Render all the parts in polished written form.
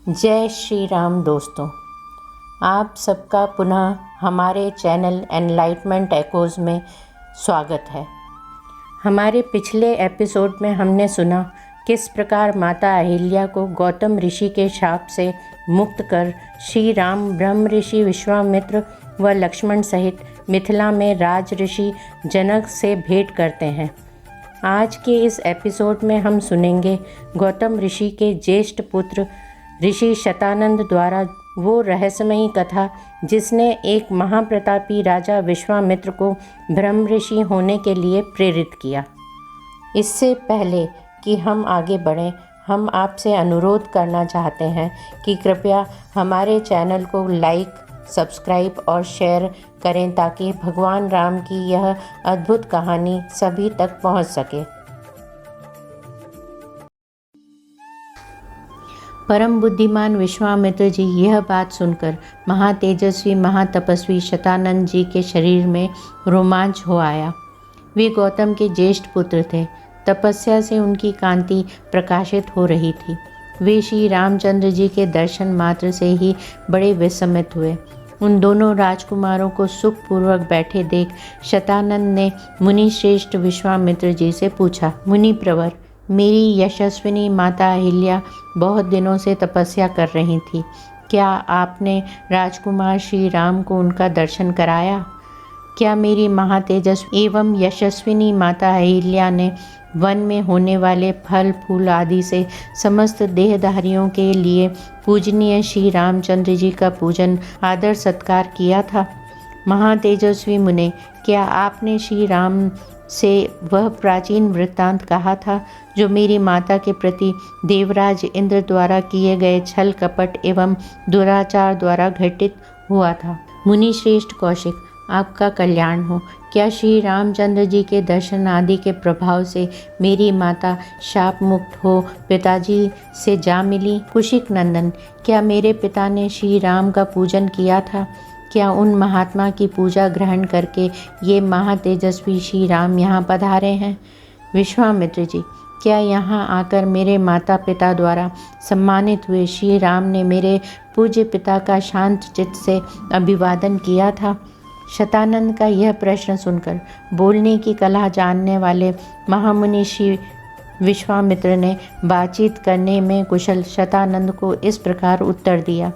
जय श्री राम दोस्तों, आप सबका पुनः हमारे चैनल एनलाइटमेंट एकोज़ में स्वागत है। हमारे पिछले एपिसोड में हमने सुना किस प्रकार माता अहिल्या को गौतम ऋषि के शाप से मुक्त कर श्री राम ब्रह्म ऋषि विश्वामित्र व लक्ष्मण सहित मिथिला में राज ऋषि जनक से भेंट करते हैं। आज के इस एपिसोड में हम सुनेंगे गौतम ऋषि के ज्येष्ठ पुत्र ऋषि शतानंद द्वारा वो रहस्यमयी कथा जिसने एक महाप्रतापी राजा विश्वामित्र को ब्रह्म ऋषि होने के लिए प्रेरित किया। इससे पहले कि हम आगे बढ़ें, हम आपसे अनुरोध करना चाहते हैं कि कृपया हमारे चैनल को लाइक, सब्सक्राइब और शेयर करें ताकि भगवान राम की यह अद्भुत कहानी सभी तक पहुंच सके। परम बुद्धिमान विश्वामित्र जी यह बात सुनकर महातेजस्वी महातपस्वी शतानंद जी के शरीर में रोमांच हो आया। वे गौतम के ज्येष्ठ पुत्र थे। तपस्या से उनकी कांति प्रकाशित हो रही थी। वे श्री रामचंद्र जी के दर्शन मात्र से ही बड़े विस्मित हुए। उन दोनों राजकुमारों को सुखपूर्वक बैठे देख शतानंद ने मुनि श्रेष्ठ विश्वामित्र जी से पूछा, मुनि प्रवर, मेरी यशस्विनी माता अहिल्या बहुत दिनों से तपस्या कर रही थी। क्या आपने राजकुमार श्री राम को उनका दर्शन कराया? क्या मेरी महातेजस्वी एवं यशस्विनी माता अहिल्या ने वन में होने वाले फल फूल आदि से समस्त देहधारियों के लिए पूजनीय श्री रामचंद्र जी का पूजन आदर सत्कार किया था? महातेजस्वी मुने, क्या आपने श्री राम से वह प्राचीन वृत्तांत कहा था जो मेरी माता के प्रति देवराज इंद्र द्वारा किए गए छल कपट एवं दुराचार द्वारा घटित हुआ था? मुनि श्रेष्ठ कौशिक, आपका कल्याण हो। क्या श्री रामचंद्र जी के दर्शन आदि के प्रभाव से मेरी माता शाप मुक्त हो पिताजी से जा मिली? कुशिक नंदन, क्या मेरे पिता ने श्री राम का पूजन किया था? क्या उन महात्मा की पूजा ग्रहण करके ये महातेजस्वी श्री राम यहाँ पधारे हैं? विश्वामित्र जी, क्या यहाँ आकर मेरे माता पिता द्वारा सम्मानित हुए श्री राम ने मेरे पूज्य पिता का शांत चित्त से अभिवादन किया था? शतानंद का यह प्रश्न सुनकर बोलने की कला जानने वाले महामुनि श्री विश्वामित्र ने बातचीत करने में कुशल शतानंद को इस प्रकार उत्तर दिया,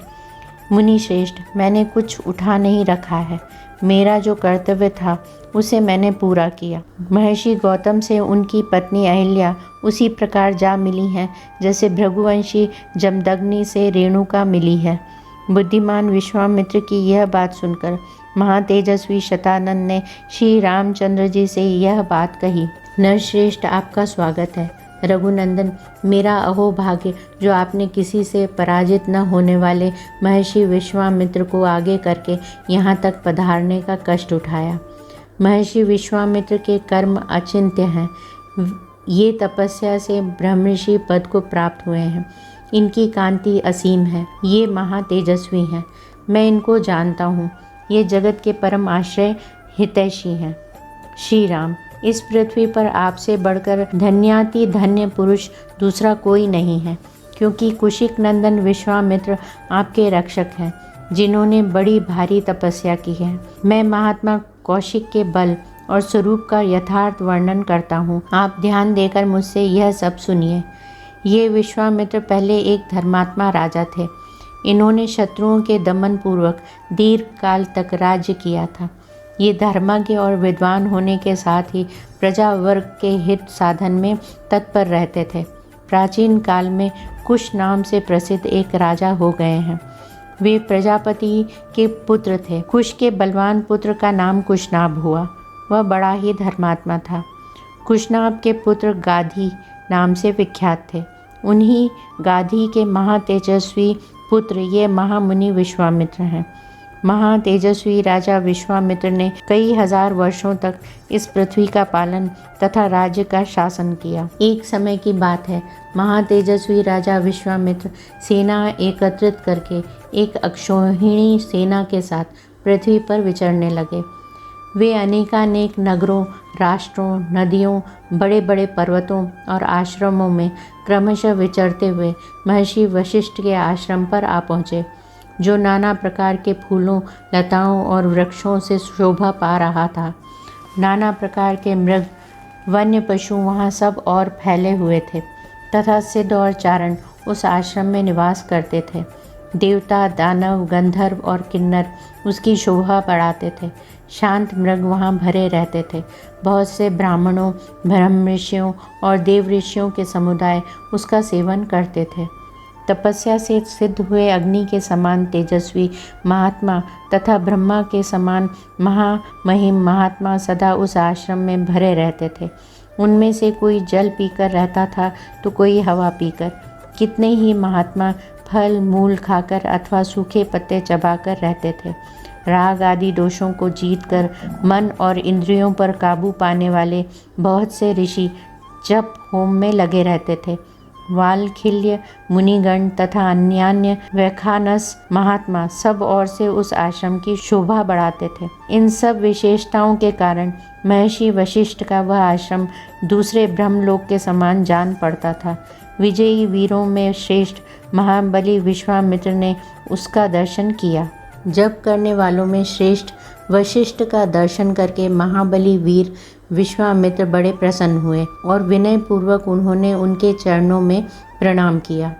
मुनि श्रेष्ठ, मैंने कुछ उठा नहीं रखा है। मेरा जो कर्तव्य था उसे मैंने पूरा किया। महर्षि गौतम से उनकी पत्नी अहिल्या उसी प्रकार जा मिली हैं जैसे भृगुवंशी जमदग्नि से रेणुका मिली है। बुद्धिमान विश्वामित्र की यह बात सुनकर महातेजस्वी शतानंद ने श्री रामचंद्र जी से यह बात कही, नरश्रेष्ठ, आपका स्वागत है। रघुनंदन, मेरा अहोभाग्य जो आपने किसी से पराजित न होने वाले महर्षि विश्वामित्र को आगे करके यहाँ तक पधारने का कष्ट उठाया। महर्षि विश्वामित्र के कर्म अचिंत्य हैं। ये तपस्या से ब्रह्मऋषि पद को प्राप्त हुए हैं। इनकी कांति असीम है। ये महातेजस्वी हैं। मैं इनको जानता हूँ। ये जगत के परम आश्रय हितैषी हैं। श्री राम, इस पृथ्वी पर आपसे बढ़कर धन्याति धन्य पुरुष दूसरा कोई नहीं है, क्योंकि कुशिक नंदन विश्वामित्र आपके रक्षक हैं जिन्होंने बड़ी भारी तपस्या की है। मैं महात्मा कौशिक के बल और स्वरूप का यथार्थ वर्णन करता हूँ। आप ध्यान देकर मुझसे यह सब सुनिए। ये विश्वामित्र पहले एक धर्मात्मा राजा थे। इन्होंने शत्रुओं के दमन पूर्वक दीर्घ काल तक राज्य किया था। ये धर्मज्ञ और विद्वान होने के साथ ही प्रजा वर्ग के हित साधन में तत्पर रहते थे। प्राचीन काल में कुश नाम से प्रसिद्ध एक राजा हो गए हैं। वे प्रजापति के पुत्र थे। कुश के बलवान पुत्र का नाम कुशनाभ हुआ। वह बड़ा ही धर्मात्मा था। कुशनाभ के पुत्र गाधी नाम से विख्यात थे। उन्हीं गाधी के महातेजस्वी पुत्र ये महामुनि विश्वामित्र हैं। महातेजस्वी राजा विश्वामित्र ने कई हजार वर्षों तक इस पृथ्वी का पालन तथा राज्य का शासन किया। एक समय की बात है, महातेजस्वी राजा विश्वामित्र सेना एकत्रित करके एक अक्षौहिणी सेना के साथ पृथ्वी पर विचरने लगे। वे अनेकानेक नगरों, राष्ट्रों, नदियों, बड़े बड़े पर्वतों और आश्रमों में क्रमशः विचरते हुए महर्षि वशिष्ठ के आश्रम पर आ पहुँचे, जो नाना प्रकार के फूलों, लताओं और वृक्षों से शोभा पा रहा था। नाना प्रकार के मृग, वन्य पशु वहाँ सब और फैले हुए थे तथा सिद्ध और चारण उस आश्रम में निवास करते थे। देवता, दानव, गंधर्व और किन्नर उसकी शोभा बढ़ाते थे। शांत मृग वहाँ भरे रहते थे। बहुत से ब्राह्मणों, ब्रह्म ऋषियों और देव ऋषियों के समुदाय उसका सेवन करते थे। तपस्या से सिद्ध हुए अग्नि के समान तेजस्वी महात्मा तथा ब्रह्मा के समान महामहिम महात्मा सदा उस आश्रम में भरे रहते थे। उनमें से कोई जल पीकर रहता था तो कोई हवा पीकर। कितने ही महात्मा फल मूल खाकर अथवा सूखे पत्ते चबाकर रहते थे। राग आदि दोषों को जीतकर मन और इंद्रियों पर काबू पाने वाले बहुत से ऋषि जप होम में लगे रहते थे। वालखिल्य मुनिगण तथा अन्यान्य वैखानस महात्मा सब ओर से उस आश्रम की शोभा बढ़ाते थे। इन सब विशेषताओं के कारण महर्षि वशिष्ठ का वह आश्रम दूसरे ब्रह्मलोक के समान जान पड़ता था। विजयी वीरों में श्रेष्ठ महाबली विश्वामित्र ने उसका दर्शन किया। जप करने वालों में श्रेष्ठ वशिष्ठ का दर्शन करके महाबली वीर विश्वामित्र बड़े प्रसन्न हुए और विनय पूर्वक उन्होंने उनके चरणों में प्रणाम किया।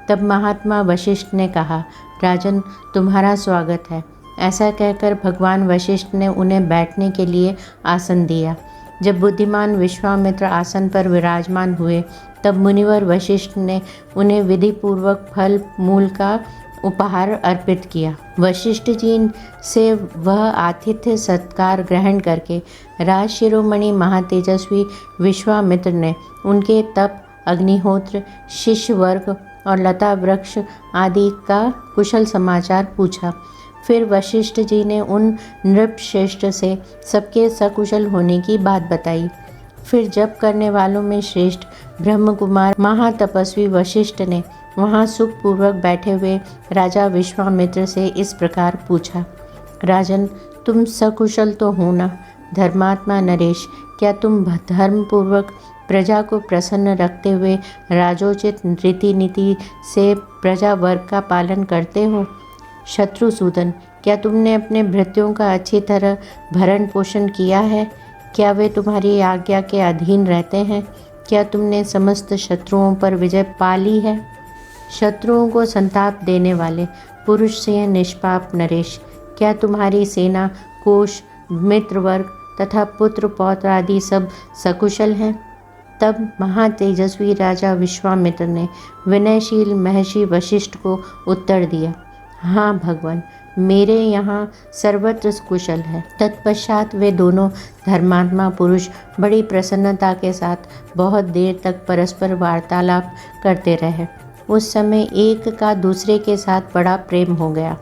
तब महात्मा वशिष्ठ ने कहा, राजन, तुम्हारा स्वागत है। ऐसा कहकर भगवान वशिष्ठ ने उन्हें बैठने के लिए आसन दिया। जब बुद्धिमान विश्वामित्र आसन पर विराजमान हुए तब मुनिवर वशिष्ठ ने उन्हें विधिपूर्वक फल मूल का उपहार अर्पित किया। वशिष्ठ जी से वह आतिथ्य सत्कार ग्रहण करके राज शिरोमणि महातेजस्वी विश्वामित्र ने उनके तप, अग्निहोत्र, शिष्य वर्ग और लता वृक्ष आदि का कुशल समाचार पूछा। फिर वशिष्ठ जी ने उन नृपश्रेष्ठ से सबके सकुशल होने की बात बताई। फिर जप करने वालों में श्रेष्ठ ब्रह्मकुमार महातपस्वी वशिष्ठ ने वहाँ सुखपूर्वक बैठे हुए राजा विश्वामित्र से इस प्रकार पूछा, राजन, तुम सकुशल तो हो ना? धर्मात्मा नरेश, क्या तुम धर्मपूर्वक प्रजा को प्रसन्न रखते हुए राजोचित रीति नीति से प्रजा वर्ग का पालन करते हो? शत्रुसूदन, क्या तुमने अपने भृत्यों का अच्छी तरह भरण पोषण किया है? क्या वे तुम्हारी आज्ञा के अधीन रहते हैं? क्या तुमने समस्त शत्रुओं पर विजय पा ली है? शत्रुओं को संताप देने वाले पुरुष सिंह निष्पाप नरेश, क्या तुम्हारी सेना, कोष, मित्र वर्ग तथा पुत्र पौत्र आदि सब सकुशल हैं? तब महातेजस्वी राजा विश्वामित्र ने विनयशील महर्षि वशिष्ठ को उत्तर दिया, हाँ भगवान, मेरे यहाँ सर्वत्र कुशल है। तत्पश्चात वे दोनों धर्मात्मा पुरुष बड़ी प्रसन्नता के साथ बहुत देर तक परस्पर वार्तालाप करते रहे। उस समय एक का दूसरे के साथ बड़ा प्रेम हो गया।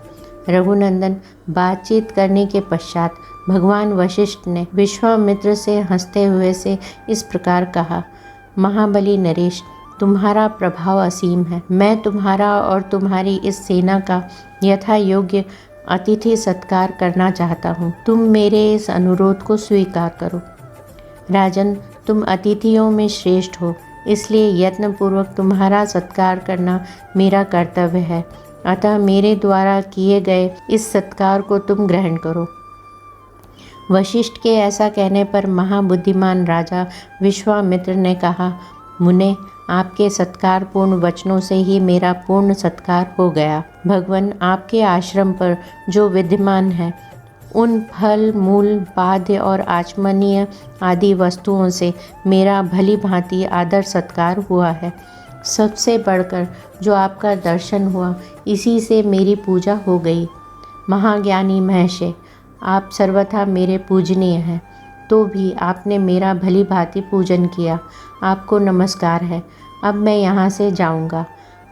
रघुनंदन, बातचीत करने के पश्चात भगवान वशिष्ठ ने विश्वामित्र से हंसते हुए से इस प्रकार कहा, महाबली नरेश, तुम्हारा प्रभाव असीम है। मैं तुम्हारा और तुम्हारी इस सेना का यथा योग्य अतिथि सत्कार करना चाहता हूँ। तुम मेरे इस अनुरोध को स्वीकार करो। राजन, तुम अतिथियों में श्रेष्ठ हो, इसलिए यत्नपूर्वक तुम्हारा सत्कार करना मेरा कर्तव्य है। अतः मेरे द्वारा किए गए इस सत्कार को तुम ग्रहण करो। वशिष्ठ के ऐसा कहने पर महाबुद्धिमान राजा विश्वामित्र ने कहा, मुने, आपके सत्कारपूर्ण वचनों से ही मेरा पूर्ण सत्कार हो गया। भगवान, आपके आश्रम पर जो विद्यमान है उन फल मूल पाद्य और आचमनीय आदि वस्तुओं से मेरा भली भांति आदर सत्कार हुआ है। सबसे बढ़कर जो आपका दर्शन हुआ, इसी से मेरी पूजा हो गई। महाज्ञानी महर्षि, आप सर्वथा मेरे पूजनीय हैं, तो भी आपने मेरा भली भांति पूजन किया। आपको नमस्कार है। अब मैं यहाँ से जाऊँगा।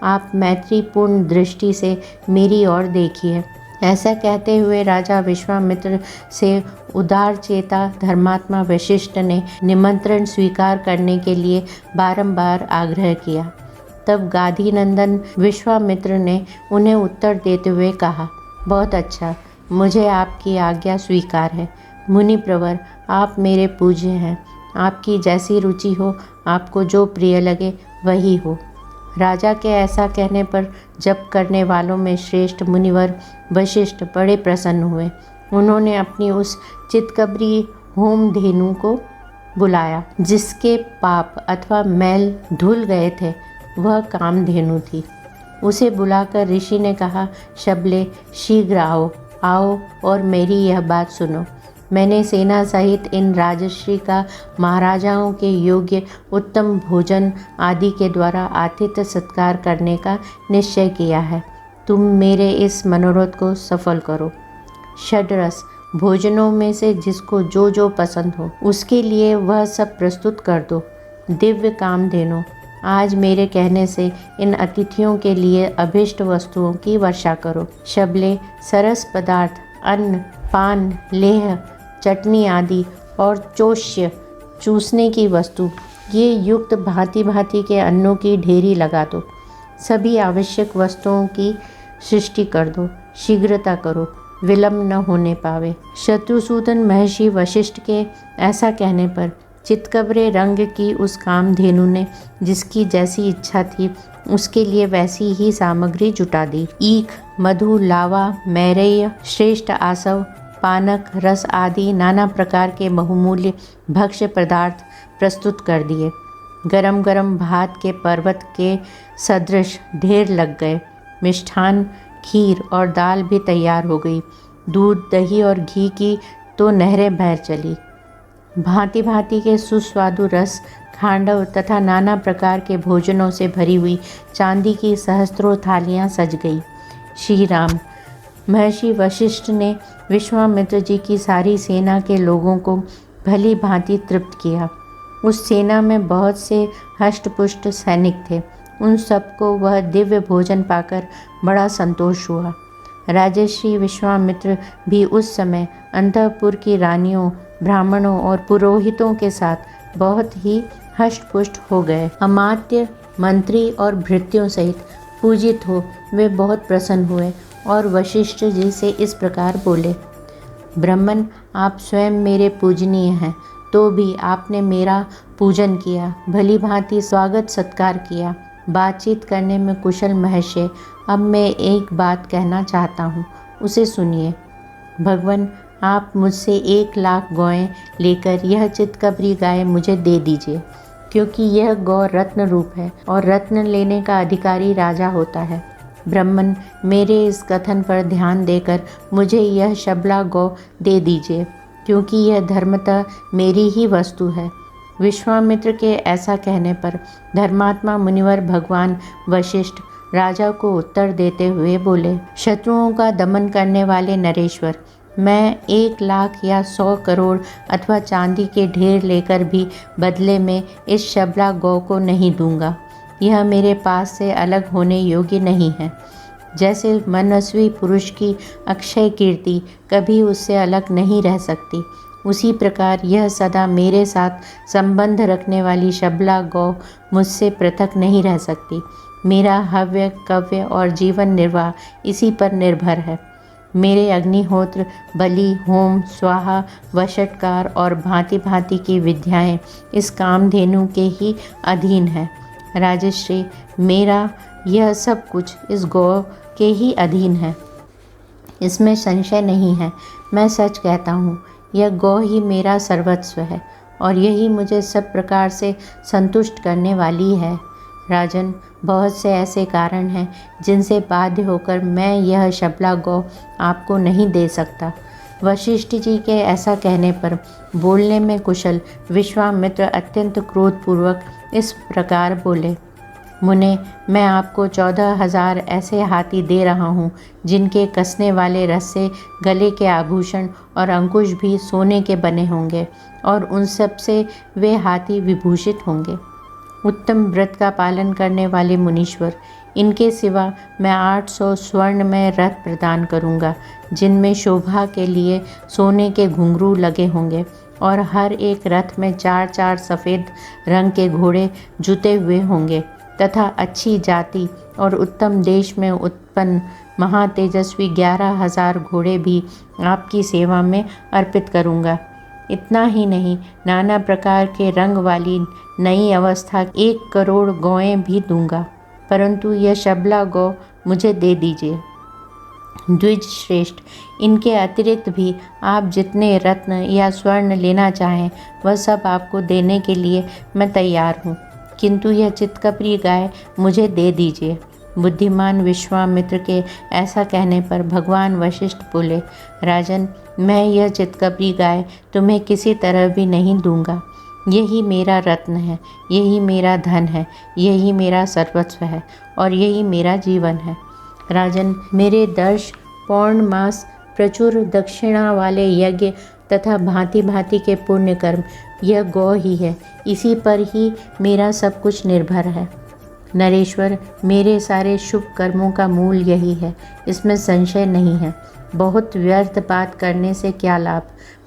आप मैत्रीपूर्ण दृष्टि से मेरी ओर देखिए। ऐसा कहते हुए राजा विश्वामित्र से उदार चेता धर्मात्मा वशिष्ठ ने निमंत्रण स्वीकार करने के लिए बारंबार आग्रह किया। तब गाधी नंदन विश्वामित्र ने उन्हें उत्तर देते हुए कहा, बहुत अच्छा, मुझे आपकी आज्ञा स्वीकार है। मुनि प्रवर, आप मेरे पूज्य हैं। आपकी जैसी रुचि हो, आपको जो प्रिय लगे वही हो। राजा के ऐसा कहने पर जप करने वालों में श्रेष्ठ मुनिवर वशिष्ठ बड़े प्रसन्न हुए। उन्होंने अपनी उस चितकबरी होम धेनु को बुलाया जिसके पाप अथवा मैल धुल गए थे। वह कामधेनु थी। उसे बुलाकर ऋषि ने कहा, शबले शीघ्र आओ, आओ और मेरी यह बात सुनो। मैंने सेना सहित इन राजश्री का महाराजाओं के योग्य उत्तम भोजन आदि के द्वारा आतिथ्य सत्कार करने का निश्चय किया है। तुम मेरे इस मनोरथ को सफल करो। षड्रस भोजनों में से जिसको जो जो पसंद हो उसके लिए वह सब प्रस्तुत कर दो। दिव्य कामधेनु, आज मेरे कहने से इन अतिथियों के लिए अभिष्ट वस्तुओं की वर्षा करो। शबले सरस पदार्थ, अन्न, पान, लेह, चटनी आदि और चोष्य चूसने की वस्तु, ये युक्त भांति भांति के अन्नों की ढेरी लगा दो। सभी आवश्यक वस्तुओं की सृष्टि कर दो। शीघ्रता करो, विलंब न होने पावे। शत्रुसूदन महर्षि वशिष्ठ के ऐसा कहने पर चितकबरे रंग की उस कामधेनु ने जिसकी जैसी इच्छा थी उसके लिए वैसी ही सामग्री जुटा दी। ईख, मधु, लावा, मैरेय, श्रेष्ठ आसव, पानक, रस आदि नाना प्रकार के बहुमूल्य भक्ष्य पदार्थ प्रस्तुत कर दिए। गरम गरम भात के पर्वत के सदृश ढेर लग गए। मिष्ठान, खीर और दाल भी तैयार हो गई। दूध, दही और घी की तो नहरें बह चली। भांति भांति के सुस्वादु रस, खांडव तथा नाना प्रकार के भोजनों से भरी हुई चांदी की सहस्त्रों थालियां सज गई। श्री राम, महर्षि वशिष्ठ ने विश्वामित्र जी की सारी सेना के लोगों को भली भांति तृप्त किया। उस सेना में बहुत से हष्टपुष्ट सैनिक थे। उन सबको वह दिव्य भोजन पाकर बड़ा संतोष हुआ। राजर्षि विश्वामित्र भी उस समय अंतःपुर की रानियों, ब्राह्मणों और पुरोहितों के साथ बहुत ही हष्टपुष्ट हो गए। अमात्य, मंत्री और भृत्यों सहित पूजित हो वे बहुत प्रसन्न हुए और वशिष्ठ जी से इस प्रकार बोले, ब्राह्मण, आप स्वयं मेरे पूजनीय हैं, तो भी आपने मेरा पूजन किया, भली भांति स्वागत सत्कार किया, बातचीत करने में कुशल महर्षि। अब मैं एक बात कहना चाहता हूँ, उसे सुनिए। भगवान, आप मुझसे 1,00,000 गौएं लेकर यह चितकबरी गाय मुझे दे दीजिए, क्योंकि यह गौ रत्न रूप है और रत्न लेने का अधिकारी राजा होता है। ब्राह्मण, मेरे इस कथन पर ध्यान देकर मुझे यह शबला गौ दे दीजिए, क्योंकि यह धर्मतः मेरी ही वस्तु है। विश्वामित्र के ऐसा कहने पर धर्मात्मा मुनिवर भगवान वशिष्ठ राजा को उत्तर देते हुए बोले, शत्रुओं का दमन करने वाले नरेश्वर, मैं 1,00,000 या 100 करोड़ अथवा चांदी के ढेर लेकर भी बदले में इस शबला गौ को नहीं दूंगा। यह मेरे पास से अलग होने योग्य नहीं है। जैसे मनस्वी पुरुष की अक्षय कीर्ति कभी उससे अलग नहीं रह सकती, उसी प्रकार यह सदा मेरे साथ संबंध रखने वाली शबला गौ मुझसे पृथक नहीं रह सकती। मेरा हव्य, कव्य और जीवन निर्वाह इसी पर निर्भर है। मेरे अग्निहोत्र, बलि, होम, स्वाहा, वषटकार और भांति भांति की विद्याएं इस कामधेनु के ही अधीन है। राजश्री, मेरा यह सब कुछ इस गौ के ही अधीन है, इसमें संशय नहीं है। मैं सच कहता हूँ, यह गौ ही मेरा सर्वस्व है और यही मुझे सब प्रकार से संतुष्ट करने वाली है। राजन, बहुत से ऐसे कारण हैं जिनसे बाध्य होकर मैं यह शबला गौ आपको नहीं दे सकता। वशिष्ठ जी के ऐसा कहने पर बोलने में कुशल विश्वामित्र अत्यंत क्रोधपूर्वक इस प्रकार बोले, मुने, मैं आपको 14,000 ऐसे हाथी दे रहा हूँ जिनके कसने वाले रस्से, गले के आभूषण और अंकुश भी सोने के बने होंगे और उन सब से वे हाथी विभूषित होंगे। उत्तम व्रत का पालन करने वाले मुनीश्वर, इनके सिवा मैं 800 स्वर्ण में रथ प्रदान करूँगा, जिनमें शोभा के लिए सोने के घुंघरू लगे होंगे और हर एक रथ में 4-4 सफ़ेद रंग के घोड़े जुते हुए होंगे तथा अच्छी जाति और उत्तम देश में उत्पन्न महातेजस्वी 11,000 घोड़े भी आपकी सेवा में अर्पित करूँगा। इतना ही नहीं, नाना प्रकार के रंग वाली नई अवस्था 1 करोड़ गौएं भी दूंगा, परंतु यह शबला गौ मुझे दे दीजिए। द्विज श्रेष्ठ, इनके अतिरिक्त भी आप जितने रत्न या स्वर्ण लेना चाहें वह सब आपको देने के लिए मैं तैयार हूँ, किंतु यह चितकबरी गाय मुझे दे दीजिए। बुद्धिमान विश्वामित्र के ऐसा कहने पर भगवान वशिष्ठ बोले, राजन, मैं यह चितकबरी गाय तुम्हें किसी तरह भी नहीं दूंगा। यही मेरा रत्न है, यही मेरा धन है, यही मेरा सर्वस्व है और यही मेरा जीवन है। राजन, मेरे दर्श, पौर्णमास, प्रचुर दक्षिणा वाले यज्ञ तथा भांति भांति के पुण्य कर्म, यह गौ ही है, इसी पर ही मेरा सब कुछ निर्भर है। नरेश्वर, मेरे सारे शुभ कर्मों का मूल यही है, इसमें संशय नहीं है। बहुत व्यर्थ बात करने से क्या लाभ,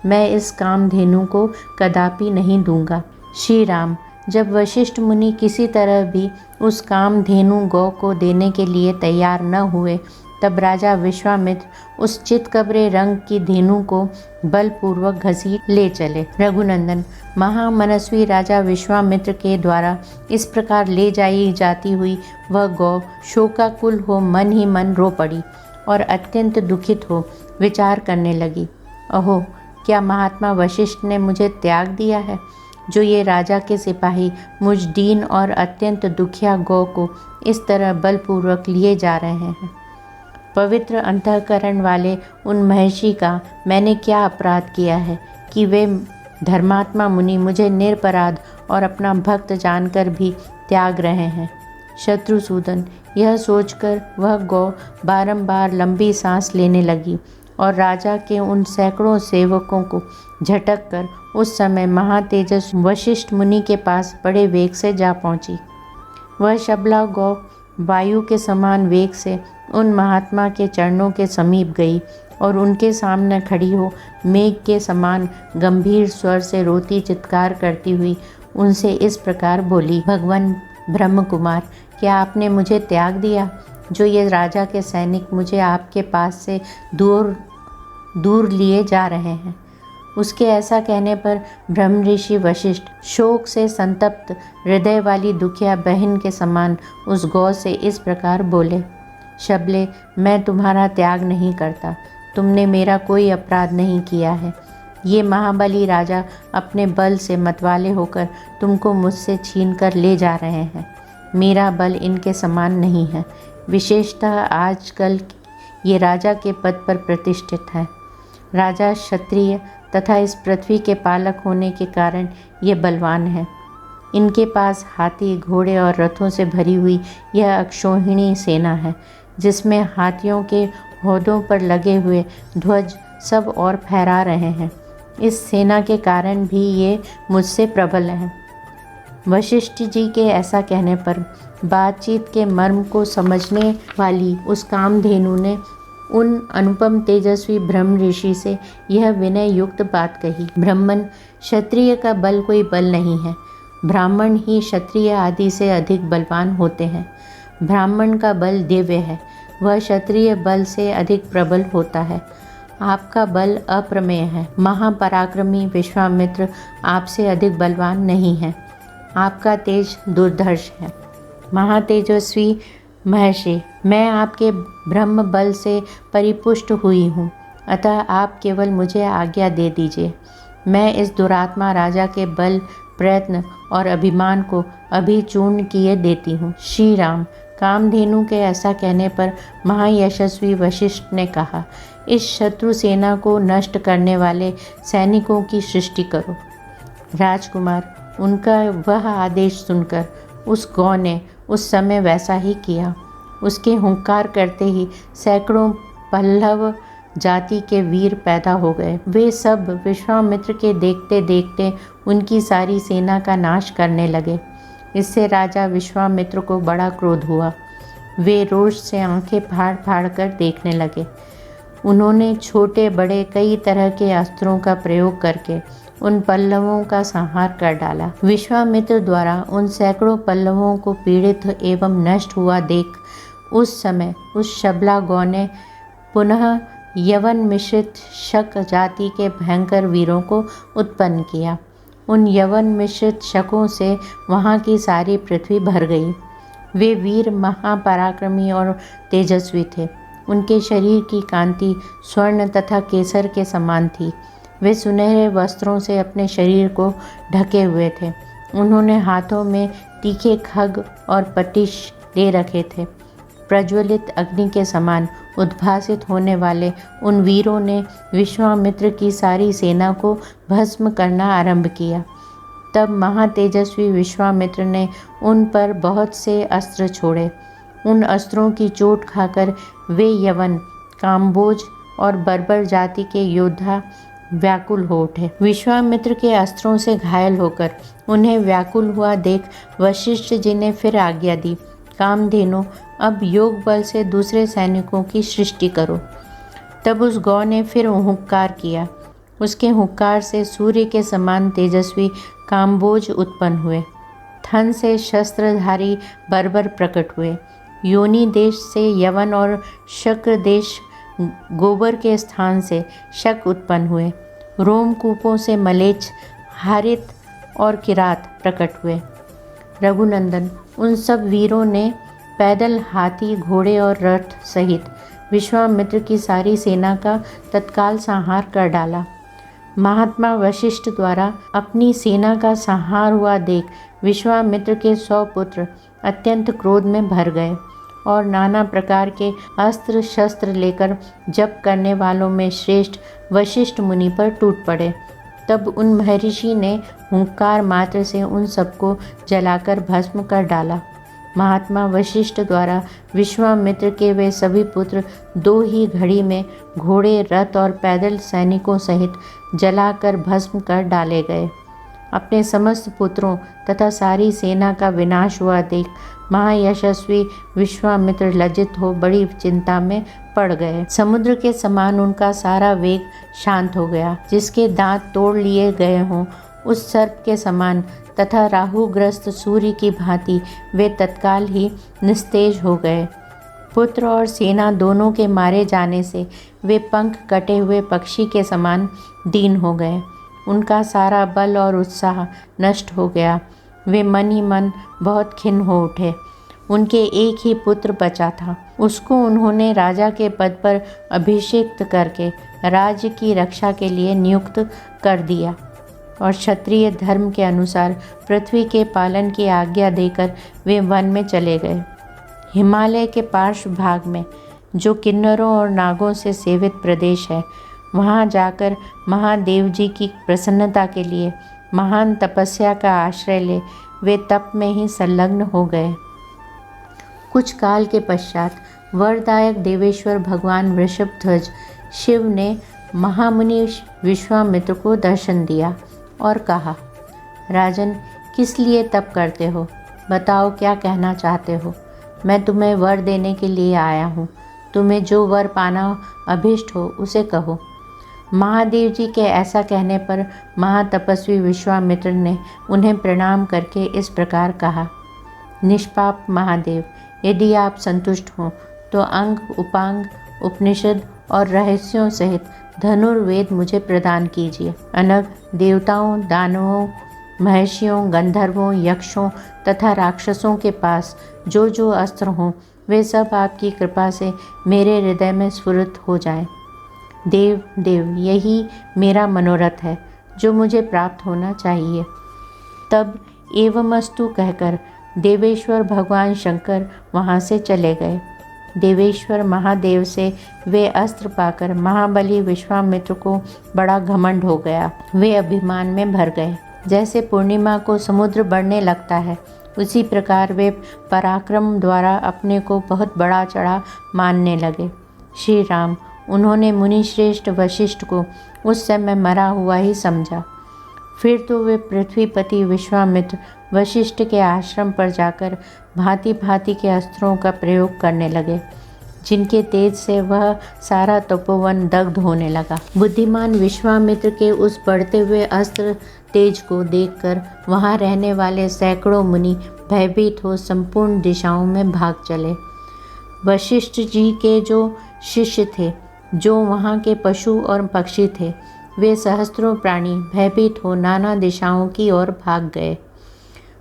मैं इस कामधेनु को कदापि नहीं दूंगा। श्री राम, जब वशिष्ठ मुनि किसी तरह भी उस कामधेनु गौ को देने के लिए तैयार न हुए, तब राजा विश्वामित्र उस चितकबरे रंग की धेनु को बलपूर्वक घसीट ले चले। रघुनंदन, महामनस्वी राजा विश्वामित्र के द्वारा इस प्रकार ले जाई जाती हुई वह गौ शोकाकुल हो मन ही मन रो पड़ी और अत्यंत दुखित हो विचार करने लगी। अहो, क्या महात्मा वशिष्ठ ने मुझे त्याग दिया है, जो ये राजा के सिपाही मुझ दीन और अत्यंत दुखिया गौ को इस तरह बलपूर्वक लिए जा रहे हैं। पवित्र अंतःकरण वाले उन महर्षि का मैंने क्या अपराध किया है कि वे धर्मात्मा मुनि मुझे निरपराध और अपना भक्त जानकर भी त्याग रहे हैं। शत्रुसूदन, यह सोचकर वह गौ बारंबार लंबी सांस लेने लगी और राजा के उन सैकड़ों सेवकों को झटक कर उस समय महातेजस वशिष्ठ मुनि के पास बड़े वेग से जा पहुंची। वह शबला गौ वायु के समान वेग से उन महात्मा के चरणों के समीप गई और उनके सामने खड़ी हो मेघ के समान गंभीर स्वर से रोती चित्कार करती हुई उनसे इस प्रकार बोली, भगवान ब्रह्म कुमार, क्या आपने मुझे त्याग दिया, जो ये राजा के सैनिक मुझे आपके पास से दूर लिए जा रहे हैं। उसके ऐसा कहने पर ब्रह्म ऋषि वशिष्ठ शोक से संतप्त हृदय वाली दुखिया बहन के समान उस गौ से इस प्रकार बोले, शबले, मैं तुम्हारा त्याग नहीं करता, तुमने मेरा कोई अपराध नहीं किया है। ये महाबली राजा अपने बल से मतवाले होकर तुमको मुझसे छीन कर ले जा रहे हैं। मेरा बल इनके समान नहीं है। विशेषतः आजकल ये राजा के पद पर प्रतिष्ठित है। राजा क्षत्रिय तथा इस पृथ्वी के पालक होने के कारण ये बलवान है। इनके पास हाथी, घोड़े और रथों से भरी हुई यह अक्षौहिणी सेना है, जिसमें हाथियों के हौदों पर लगे हुए ध्वज सब और फहरा रहे हैं। इस सेना के कारण भी ये मुझसे प्रबल हैं। वशिष्ठ जी के ऐसा कहने पर बातचीत के मर्म को समझने वाली उस कामधेनु ने उन अनुपम तेजस्वी ब्रह्म ऋषि से यह विनय युक्त बात कही, ब्राह्मण, क्षत्रिय का बल कोई बल नहीं है। ब्राह्मण ही क्षत्रिय आदि से अधिक बलवान होते हैं। ब्राह्मण का बल दिव्य है, वह क्षत्रिय बल से अधिक प्रबल होता है। आपका बल अप्रमेय है। महापराक्रमी विश्वामित्र आपसे अधिक बलवान नहीं है। आपका तेज दुर्धर्ष है। महातेजस्वी महर्षि, मैं आपके ब्रह्म बल से परिपुष्ट हुई हूँ, अतः आप केवल मुझे आज्ञा दे दीजिए। मैं इस दुरात्मा राजा के बल, प्रयत्न और अभिमान को अभी चूर्ण किए देती हूँ। श्री राम, कामधेनु के ऐसा कहने पर महायशस्वी वशिष्ठ ने कहा, इस शत्रु सेना को नष्ट करने वाले सैनिकों की सृष्टि करो। राजकुमार, उनका वह आदेश सुनकर उस गौ ने उस समय वैसा ही किया। उसके हुंकार करते ही सैकड़ों पल्लव जाति के वीर पैदा हो गए। वे सब विश्वामित्र के देखते देखते उनकी सारी सेना का नाश करने लगे। इससे राजा विश्वामित्र को बड़ा क्रोध हुआ। वे रोष से आंखें फाड़ फाड़ कर देखने लगे। उन्होंने छोटे बड़े कई तरह के अस्त्रों का प्रयोग करके उन पल्लवों का संहार कर डाला। विश्वामित्र द्वारा उन सैकड़ों पल्लवों को पीड़ित एवं नष्ट हुआ देख उस समय उस शबला गौ ने पुनः यवन मिश्रित शक जाति के भयंकर वीरों को उत्पन्न किया। उन यवन मिश्रित शकों से वहाँ की सारी पृथ्वी भर गई। वे वीर महापराक्रमी और तेजस्वी थे। उनके शरीर की कांति स्वर्ण तथा केसर के समान थी। वे सुनहरे वस्त्रों से अपने शरीर को ढके हुए थे। उन्होंने हाथों में तीखे खग और पटिश ले रखे थे। प्रज्वलित अग्नि के समान उद्भासित होने वाले उन वीरों ने विश्वामित्र की सारी सेना को भस्म करना आरंभ किया। तब महातेजस्वी विश्वामित्र ने उन पर बहुत से अस्त्र छोड़े। उन अस्त्रों की चोट खाकर वे यवन, काम्बोज और बर्बर जाति के योद्धा व्याकुल हो उठे। विश्वामित्र के अस्त्रों से घायल होकर उन्हें व्याकुल हुआ देख वशिष्ठ जी ने फिर आज्ञा दी, कामधेनु, अब योग बल से दूसरे सैनिकों की सृष्टि करो। तब उस गौ ने फिर हुंकार किया। उसके हुंकार से सूर्य के समान तेजस्वी काम्बोज उत्पन्न हुए। थन से शस्त्रधारी बर्बर प्रकट हुए। योनि देश से यवन और शक्र देश गोबर के स्थान से शक उत्पन्न हुए। रोमकूपों से मलेच्छ, हारित और किरात प्रकट हुए। रघुनंदन, उन सब वीरों ने पैदल, हाथी, घोड़े और रथ सहित विश्वामित्र की सारी सेना का तत्काल संहार कर डाला। महात्मा वशिष्ठ द्वारा अपनी सेना का संहार हुआ देख विश्वामित्र के 100 पुत्र अत्यंत क्रोध में भर गए और नाना प्रकार के अस्त्र शस्त्र लेकर जप करने वालों में श्रेष्ठ वशिष्ठ मुनि पर टूट पड़े। तब उन महर्षि ने हुंकार मात्र से उन सबको जलाकर भस्म कर डाला। महात्मा वशिष्ठ द्वारा विश्वामित्र के वे सभी पुत्र 2 ही घड़ी में घोड़े, रथ और पैदल सैनिकों सहित जलाकर भस्म कर डाले गए। अपने समस्त पुत्रों तथा सारी सेना का विनाश हुआ देख महायशस्वी विश्वामित्र लज्जित हो बड़ी चिंता में पड़ गए। समुद्र के समान उनका सारा वेग शांत हो गया। जिसके दांत तोड़ लिए गए हों उस सर्प के समान तथा राहुग्रस्त सूर्य की भांति वे तत्काल ही निस्तेज हो गए। पुत्र और सेना दोनों के मारे जाने से वे पंख कटे हुए पक्षी के समान दीन हो गए। उनका सारा बल और उत्साह नष्ट हो गया। वे मन ही मन बहुत खिन्न हो उठे। उनके एक ही पुत्र बचा था। उसको उन्होंने राजा के पद पर अभिषिक्त करके राज्य की रक्षा के लिए नियुक्त कर दिया और क्षत्रिय धर्म के अनुसार पृथ्वी के पालन की आज्ञा देकर वे वन में चले गए। हिमालय के पार्श्व भाग में जो किन्नरों और नागों से सेवित प्रदेश है, वहाँ जाकर महादेव जी की प्रसन्नता के लिए महान तपस्या का आश्रय ले वे तप में ही संलग्न हो गए। कुछ काल के पश्चात वरदायक देवेश्वर भगवान वृषभध्वज शिव ने महामुनि विश्वामित्र को दर्शन दिया और कहा, राजन, किस लिए तप करते हो? बताओ, क्या कहना चाहते हो? मैं तुम्हें वर देने के लिए आया हूँ। तुम्हें जो वर पाना अभीष्ट हो उसे कहो। महादेव जी के ऐसा कहने पर महातपस्वी विश्वामित्र ने उन्हें प्रणाम करके इस प्रकार कहा, निष्पाप महादेव, यदि आप संतुष्ट हों तो अंग, उपांग, उपनिषद और रहस्यों सहित धनुर्वेद मुझे प्रदान कीजिए। अनग देवताओं, दानवों, महर्षियों, गंधर्वों, यक्षों तथा राक्षसों के पास जो जो अस्त्र हों वे सब आपकी कृपा से मेरे हृदय में स्फुरित हो जाएं। देव देव, यही मेरा मनोरथ है जो मुझे प्राप्त होना चाहिए। तब एवमस्तु कहकर देवेश्वर भगवान शंकर वहाँ से चले गए। देवेश्वर महादेव से वे अस्त्र पाकर महाबली विश्वामित्र को बड़ा घमंड हो गया। वे अभिमान में भर गए। जैसे पूर्णिमा को समुद्र बढ़ने लगता है, उसी प्रकार वे पराक्रम द्वारा अपने को बहुत बड़ा चढ़ा मानने लगे। श्री राम, उन्होंने मुनिश्रेष्ठ वशिष्ठ को उस समय मरा हुआ ही समझा। फिर तो वे पृथ्वीपति विश्वामित्र वशिष्ठ के आश्रम पर जाकर भांति भांति के अस्त्रों का प्रयोग करने लगे, जिनके तेज से वह सारा तपोवन दग्ध होने लगा। बुद्धिमान विश्वामित्र के उस बढ़ते हुए अस्त्र तेज को देखकर वहाँ रहने वाले सैकड़ों मुनि भयभीत हो संपूर्ण दिशाओं में भाग चले। वशिष्ठ जी के जो शिष्य थे, जो वहाँ के पशु और पक्षी थे, वे सहस्त्रों प्राणी भयभीत हो नाना दिशाओं की ओर भाग गए।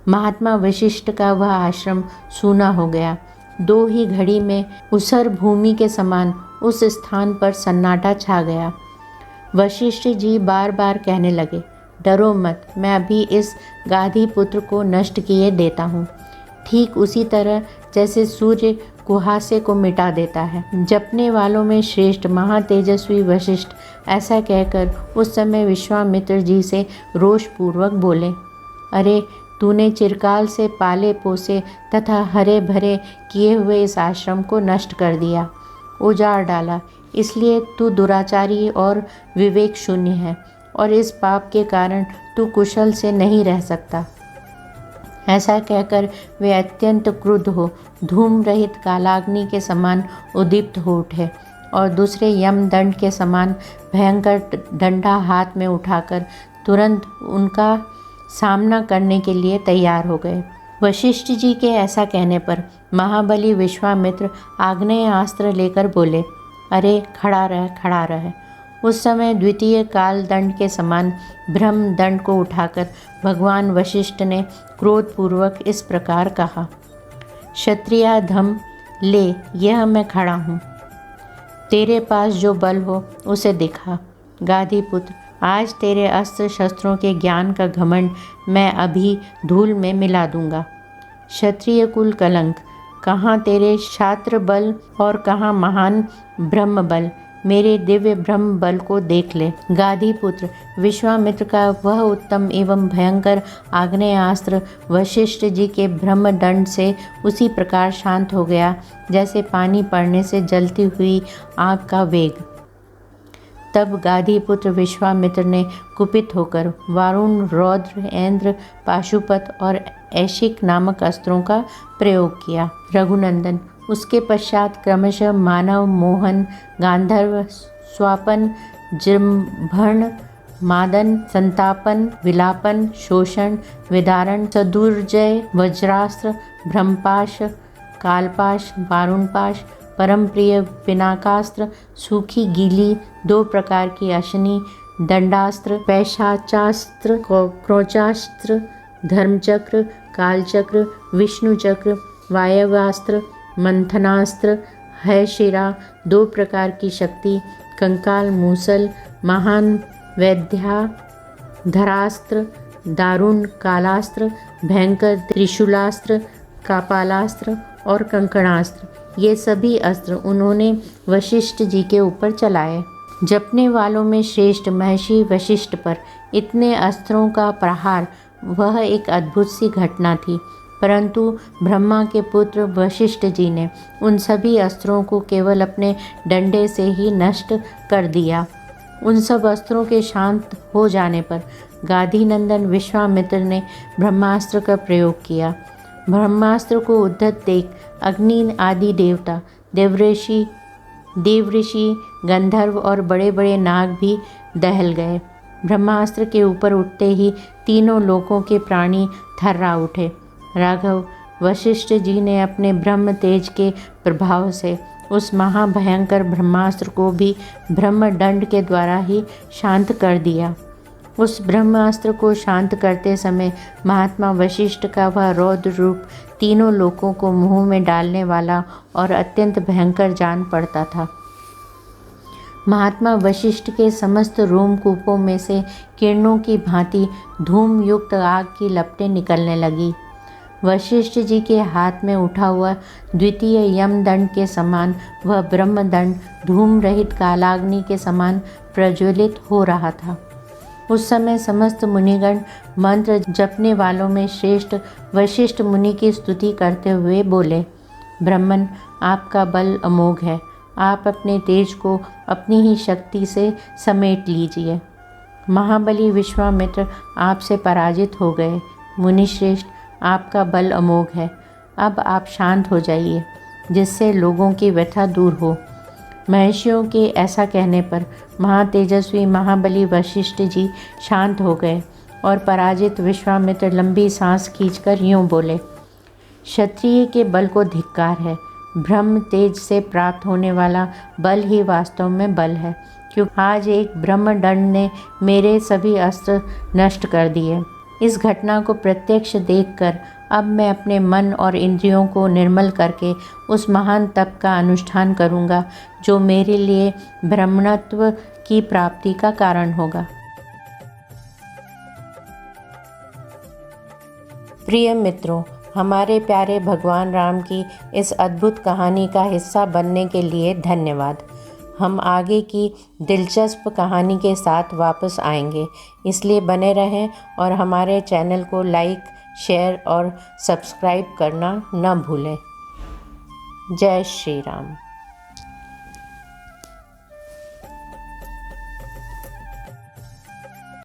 महात्मा वशिष्ठ का वह आश्रम सूना हो गया। 2 ही घड़ी में उसर भूमि के समान उस स्थान पर सन्नाटा छा गया। वशिष्ठ जी बार बार कहने लगे, डरो मत, मैं अभी इस गाधी पुत्र को नष्ट किए देता हूँ, ठीक उसी तरह जैसे सूर्य कुहासे को मिटा देता है। जपने वालों में श्रेष्ठ महातेजस्वी वशिष्ठ ऐसा कहकर उस समय विश्वामित्र जी से रोषपूर्वक बोले, अरे तूने चिरकाल से पाले पोसे तथा हरे भरे किए हुए इस आश्रम को नष्ट कर दिया, उजाड़ डाला, इसलिए तू दुराचारी और विवेक शून्य है और इस पाप के कारण तू कुशल से नहीं रह सकता। ऐसा कहकर वे अत्यंत क्रुद्ध हो धूम रहित कालाग्नि के समान उद्दीप्त हो उठे और दूसरे यमदंड के समान भयंकर डंडा हाथ में उठाकर तुरंत उनका सामना करने के लिए तैयार हो गए। वशिष्ठ जी के ऐसा कहने पर महाबली विश्वामित्र आग्नेयास्त्र लेकर बोले, अरे खड़ा रह, खड़ा रह। उस समय द्वितीय काल दंड के समान ब्रह्म दंड को उठाकर भगवान वशिष्ठ ने क्रोधपूर्वक इस प्रकार कहा, क्षत्रियाधम ले, यह मैं खड़ा हूँ, तेरे पास जो बल हो उसे दिखा। गाधी पुत्र, आज तेरे अस्त्र शस्त्रों के ज्ञान का घमंड मैं अभी धूल में मिला दूंगा। क्षत्रिय कुल कलंक, कहाँ तेरे शास्त्र बल और कहाँ महान ब्रह्म बल, मेरे दिव्य ब्रह्म बल को देख ले। गाधी पुत्र, विश्वामित्र का वह उत्तम एवं भयंकर आग्नेयास्त्र वशिष्ठ जी के ब्रह्म दंड से उसी प्रकार शांत हो गया जैसे पानी पड़ने से जलती हुई आग का वेग। तब गाधी पुत्र विश्वामित्र ने कुपित होकर वारुण, रौद्र, ऐन्द्र, पाशुपत और ऐशिक नामक अस्त्रों का प्रयोग किया। रघुनंदन, उसके पश्चात क्रमशः मानव, मोहन, गांधर्व, स्वापन, जृंभण, मादन, संतापन, विलापन, शोषण, विदारण, सदुर्जय, वज्रास्त्र, ब्रह्मपाश, कालपाश, वारुणपाश, परम प्रिय पिनाकास्त्र, सूखी गीली 2 प्रकार की अशनी, दंडास्त्र, पैशाचास्त्र, क्रोचास्त्र, धर्मचक्र, कालचक्र, विष्णुचक्र, वायव्यास्त्र, मंथनास्त्र, है शिरा, 2 प्रकार की शक्ति, कंकाल मूसल, महान वैद्या धरास्त्र, दारुण कालास्त्र, भयंकर त्रिशूलास्त्र, कापालास्त्र और कंकणास्त्र, ये सभी अस्त्र उन्होंने वशिष्ठ जी के ऊपर चलाए। जपने वालों में श्रेष्ठ महर्षि वशिष्ठ पर इतने अस्त्रों का प्रहार वह एक अद्भुत सी घटना थी, परंतु ब्रह्मा के पुत्र वशिष्ठ जी ने उन सभी अस्त्रों को केवल अपने डंडे से ही नष्ट कर दिया। उन सब अस्त्रों के शांत हो जाने पर गाधी नंदन विश्वामित्र ने ब्रह्मास्त्र का प्रयोग किया। ब्रह्मास्त्र को उद्धत देख अग्नि आदि देवता, देवऋषि, गंधर्व और बड़े बड़े नाग भी दहल गए। ब्रह्मास्त्र के ऊपर उठते ही तीनों लोकों के प्राणी थर्रा उठे। राघव, वशिष्ठ जी ने अपने ब्रह्म तेज के प्रभाव से उस महाभयंकर ब्रह्मास्त्र को भी ब्रह्म दंड के द्वारा ही शांत कर दिया। उस ब्रह्मास्त्र को शांत करते समय महात्मा वशिष्ठ का वह रौद्र रूप तीनों लोकों को मुंह में डालने वाला और अत्यंत भयंकर जान पड़ता था। महात्मा वशिष्ठ के समस्त रोमकूपों में से किरणों की भांति धूम युक्त आग की लपटें निकलने लगी। वशिष्ठ जी के हाथ में उठा हुआ द्वितीय यमदंड के समान वह ब्रह्मदंड धूम रहित कालाग्नि के समान प्रज्वलित हो रहा था। उस समय समस्त मुनिगण मंत्र जपने वालों में श्रेष्ठ वशिष्ठ मुनि की स्तुति करते हुए बोले, ब्रह्मन, आपका बल अमोघ है, आप अपने तेज को अपनी ही शक्ति से समेट लीजिए। महाबली विश्वामित्र आपसे पराजित हो गए। मुनिश्रेष्ठ, आपका बल अमोघ है, अब आप शांत हो जाइए, जिससे लोगों की व्यथा दूर हो। महर्षियों के ऐसा कहने पर महातेजस्वी महाबली वशिष्ठ जी शांत हो गए और पराजित विश्वामित्र लंबी सांस खींचकर यूँ बोले, क्षत्रिय के बल को धिक्कार है, ब्रह्म तेज से प्राप्त होने वाला बल ही वास्तव में बल है, क्योंकि आज एक ब्रह्मदंड ने मेरे सभी अस्त्र नष्ट कर दिए। इस घटना को प्रत्यक्ष देखकर अब मैं अपने मन और इंद्रियों को निर्मल करके उस महान तप का अनुष्ठान करूँगा जो मेरे लिए ब्रह्मणत्व की प्राप्ति का कारण होगा। प्रिय मित्रों, हमारे प्यारे भगवान राम की इस अद्भुत कहानी का हिस्सा बनने के लिए धन्यवाद। हम आगे की दिलचस्प कहानी के साथ वापस आएंगे, इसलिए बने रहें और हमारे चैनल को लाइक, शेयर और सब्सक्राइब करना न भूलें। जय श्री राम।